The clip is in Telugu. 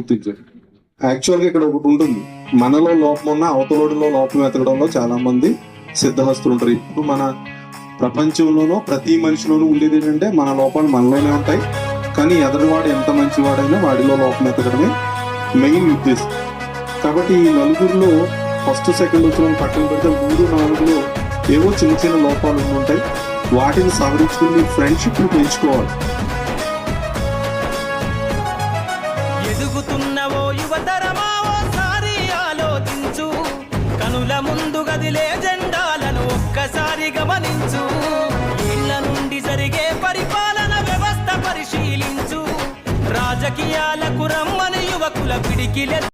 గుర్తించారు. యాక్చువల్గా ఇక్కడ ఒకటి ఉంటుంది, మనలో లోపం ఉన్న అవతలోడిలో లోపం వెతకడంలో చాలా మంది సిద్ధహస్తులు ఉంటారు. ఇప్పుడు మన ప్రపంచంలోనూ ప్రతి మనిషిలోనూ ఉండేది ఏంటంటే మన లోపాలు మనలోనే ఉంటాయి, కానీ ఎదటివాడు ఎంత మంచివాడైనా వాడిలో లోపం వెతకడమే మెయిన్ ఉద్దేశం. కాబట్టి ఈ నలుగురిలో ఫస్ట్ సెకండ్ వచ్చిన పక్కన పెడితే 3-4లో ఏవో చిన్న చిన్న లోపాలు ఉంటాయి. వాటిని సవరించుకుని ఫ్రెండ్షిప్ పెంచుకోవాలి. ఎదుగుతున్నవో యువతరమా ఓసారి ఆలోచించు, కనుల ముందు గదిలే జెండాలను ఒక్కసారి గమనించు, ఇళ్ల నుండి జరిగే పరిపాలన వ్యవస్థ పరిశీలించు, రాజకీయాలకు రమ్మని యువకుల పిడికిలె